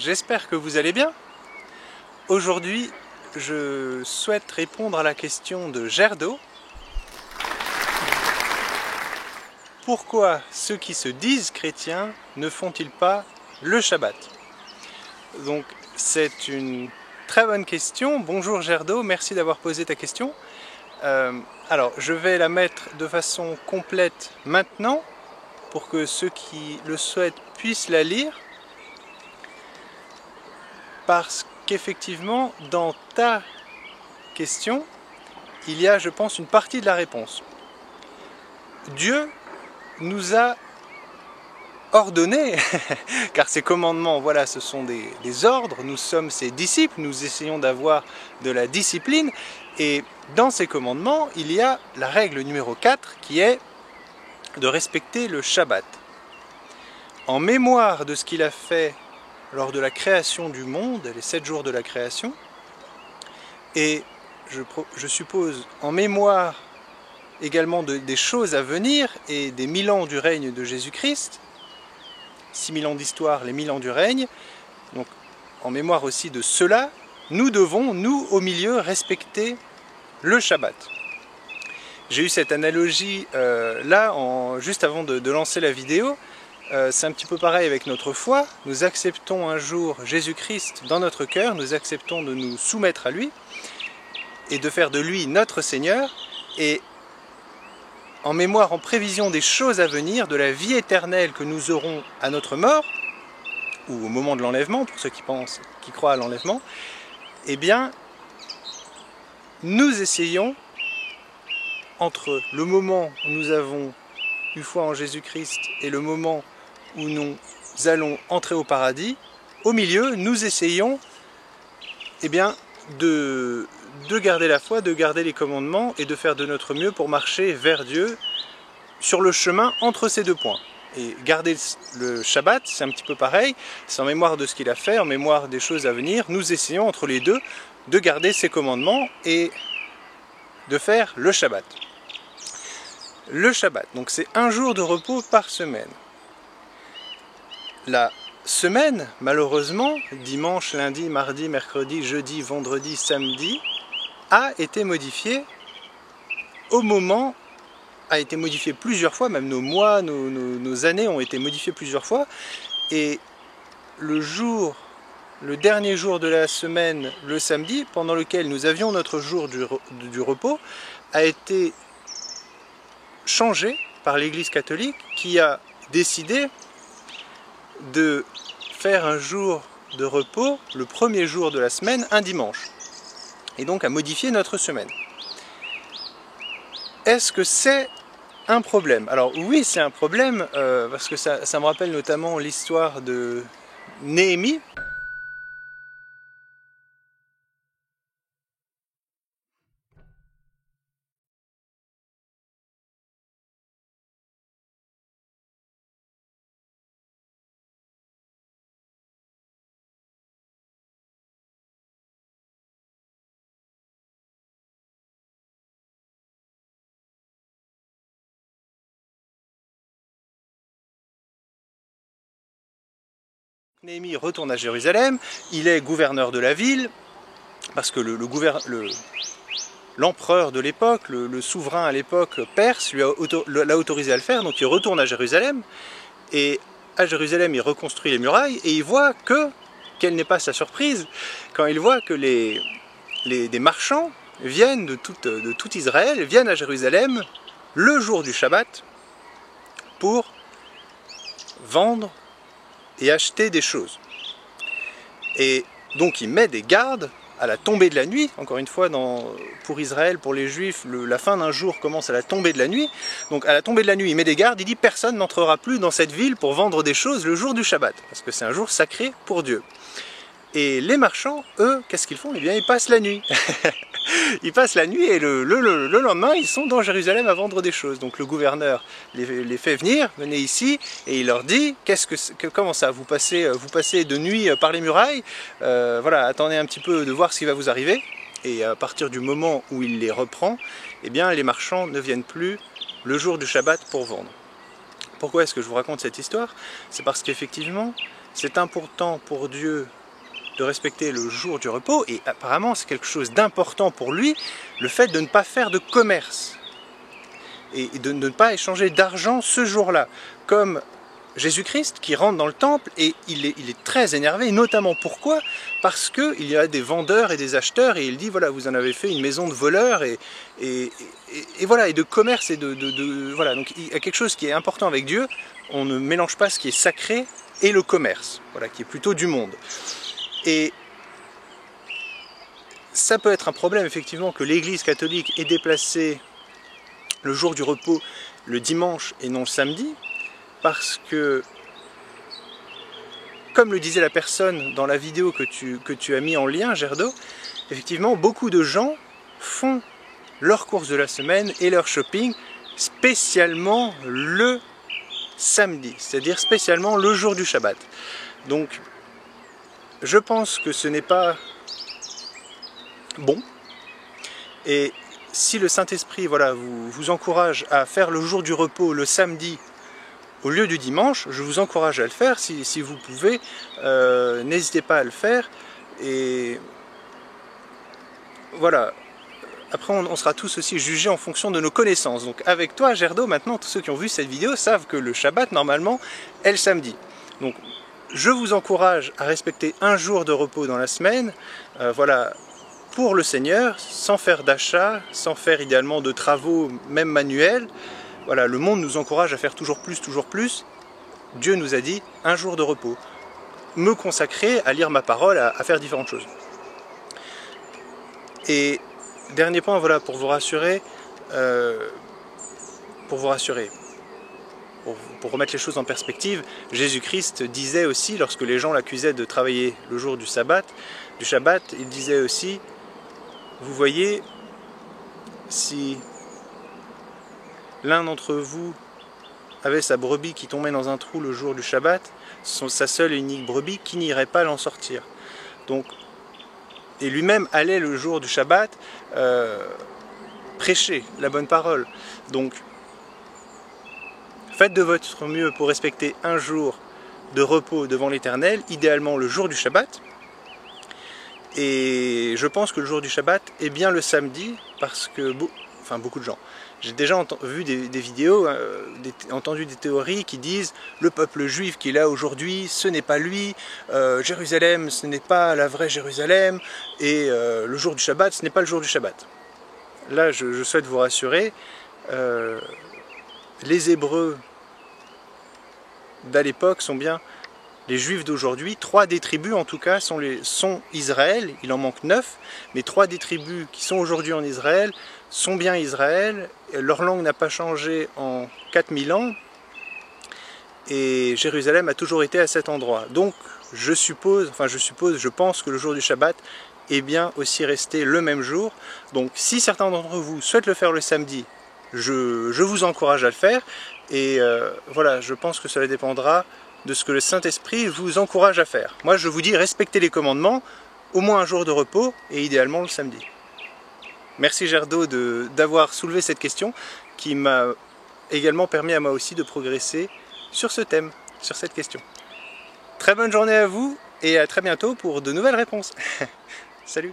j'espère que vous allez bien. Aujourd'hui, je souhaite répondre à la question de Gerdo. Pourquoi ceux qui se disent chrétiens ne font-ils pas le Shabbat? Donc c'est une très bonne question. Bonjour Gerdo, merci d'avoir posé ta question. Alors je vais la mettre de façon complète maintenant pour que ceux qui le souhaitent puissent la lire. Parce qu'effectivement, dans ta question, il y a, je pense, une partie de la réponse. Dieu nous a ordonné, car ces commandements, voilà, ce sont des ordres, nous sommes ses disciples, nous essayons d'avoir de la discipline, et dans ces commandements, il y a la règle numéro 4 qui est de respecter le Shabbat. En mémoire de ce qu'il a fait lors de la création du monde, les 7 jours de la création, et je suppose en mémoire également des choses à venir et des 1000 ans du règne de Jésus-Christ, 6000 ans d'histoire, les 1000 ans du règne, donc en mémoire aussi de cela, nous devons, nous au milieu, respecter le Shabbat. J'ai eu cette analogie là, juste avant de lancer la vidéo. C'est un petit peu pareil avec notre foi. Nous acceptons un jour Jésus-Christ dans notre cœur, nous acceptons de nous soumettre à lui et de faire de lui notre Seigneur, et en mémoire, en prévision des choses à venir, de la vie éternelle que nous aurons à notre mort, ou au moment de l'enlèvement, pour ceux qui croient à l'enlèvement, eh bien, nous essayons, entre le moment où nous avons eu foi en Jésus-Christ et le moment où nous allons entrer au paradis, au milieu, nous essayons eh bien, de garder la foi, de garder les commandements et de faire de notre mieux pour marcher vers Dieu sur le chemin entre ces deux points. Et garder le Shabbat, c'est un petit peu pareil, c'est en mémoire de ce qu'il a fait, en mémoire des choses à venir. Nous essayons entre les deux de garder ses commandements et de faire le Shabbat. Le Shabbat, donc c'est un jour de repos par semaine. La semaine, malheureusement, dimanche, lundi, mardi, mercredi, jeudi, vendredi, samedi, a été modifiée a été modifiée plusieurs fois, même nos mois, nos années ont été modifiées plusieurs fois, et le dernier jour de la semaine, le samedi, pendant lequel nous avions notre jour du repos, a été changé par l'Église catholique qui a décidé de faire un jour de repos, le premier jour de la semaine, un dimanche, et donc à modifier notre semaine. Est-ce que c'est un problème? Alors oui, c'est un problème, parce que ça me rappelle notamment l'histoire de Néhémie. Néhémie retourne à Jérusalem, il est gouverneur de la ville, parce que l'empereur de l'époque, le souverain à l'époque perse, l'a autorisé à le faire, donc il retourne à Jérusalem, et à Jérusalem il reconstruit les murailles, et il voit quelle n'est pas sa surprise, quand il voit que des marchands viennent de tout Israël, viennent à Jérusalem le jour du Shabbat, pour vendre et acheter des choses. Et donc il met des gardes à la tombée de la nuit. Encore une fois, pour Israël, pour les Juifs, la fin d'un jour commence à la tombée de la nuit. Donc à la tombée de la nuit, il met des gardes, il dit personne n'entrera plus dans cette ville pour vendre des choses le jour du Shabbat, parce que c'est un jour sacré pour Dieu. Et les marchands, eux, qu'est-ce qu'ils font? Eh bien, ils passent la nuit. Ils passent la nuit et le lendemain, ils sont dans Jérusalem à vendre des choses. Donc le gouverneur les fait venir, venez ici, et il leur dit, comment ça, vous passez de nuit par les murailles, voilà, attendez un petit peu de voir ce qui va vous arriver. Et à partir du moment où il les reprend, eh bien, les marchands ne viennent plus le jour du Shabbat pour vendre. Pourquoi est-ce que je vous raconte cette histoire? C'est parce qu'effectivement, c'est important pour Dieu de respecter le jour du repos, et apparemment c'est quelque chose d'important pour lui, le fait de ne pas faire de commerce, et de ne pas échanger d'argent ce jour-là, comme Jésus-Christ qui rentre dans le temple et il est très énervé, notamment pourquoi? Parce qu'il y a des vendeurs et des acheteurs et il dit voilà, vous en avez fait une maison de voleurs et voilà, et de commerce et voilà, donc il y a quelque chose qui est important avec Dieu, on ne mélange pas ce qui est sacré et le commerce, voilà, qui est plutôt du monde. Et ça peut être un problème effectivement que l'Église catholique ait déplacé le jour du repos le dimanche et non le samedi, parce que, comme le disait la personne dans la vidéo que tu as mis en lien, Gerdo, effectivement, beaucoup de gens font leurs courses de la semaine et leur shopping spécialement le samedi, c'est-à-dire spécialement le jour du Shabbat. Donc, je pense que ce n'est pas bon. Et si le Saint-Esprit voilà, vous encourage à faire le jour du repos le samedi, au lieu du dimanche, je vous encourage à le faire, si vous pouvez, n'hésitez pas à le faire, et voilà, après on sera tous aussi jugés en fonction de nos connaissances, donc avec toi Gerdo, maintenant tous ceux qui ont vu cette vidéo savent que le Shabbat normalement est le samedi, donc je vous encourage à respecter un jour de repos dans la semaine, voilà, pour le Seigneur, sans faire d'achat, sans faire idéalement de travaux, même manuels. Voilà, le monde nous encourage à faire toujours plus, toujours plus. Dieu nous a dit un jour de repos. Me consacrer à lire ma parole, à faire différentes choses. Et dernier point, voilà, pour vous rassurer, pour remettre les choses en perspective, Jésus-Christ disait aussi, lorsque les gens l'accusaient de travailler le jour du Shabbat, il disait aussi, vous voyez, si l'un d'entre vous avait sa brebis qui tombait dans un trou le jour du Shabbat, sa seule et unique brebis, qui n'irait pas l'en sortir. Donc, et lui-même allait le jour du Shabbat prêcher la bonne parole. Donc, faites de votre mieux pour respecter un jour de repos devant l'Éternel, idéalement le jour du Shabbat. Et je pense que le jour du Shabbat est bien le samedi, parce que beaucoup de gens. J'ai déjà vu des vidéos, entendu des théories qui disent le peuple juif qui est là aujourd'hui, ce n'est pas lui, Jérusalem, ce n'est pas la vraie Jérusalem, et le jour du Shabbat, ce n'est pas le jour du Shabbat. Là, je souhaite vous rassurer, les Hébreux d'à l'époque sont bien les Juifs d'aujourd'hui. 3 des tribus, en tout cas, sont Israël, il en manque 9, mais 3 des tribus qui sont aujourd'hui en Israël sont bien Israël, leur langue n'a pas changé en 4000 ans, et Jérusalem a toujours été à cet endroit. Donc, je pense que le jour du Shabbat est bien aussi resté le même jour. Donc, si certains d'entre vous souhaitent le faire le samedi, je vous encourage à le faire, et voilà, je pense que cela dépendra de ce que le Saint-Esprit vous encourage à faire. Moi, je vous dis, respectez les commandements, au moins un jour de repos, et idéalement le samedi. Merci Gerdo d'avoir soulevé cette question, qui m'a également permis à moi aussi de progresser sur ce thème, sur cette question. Très bonne journée à vous, et à très bientôt pour de nouvelles réponses. Salut!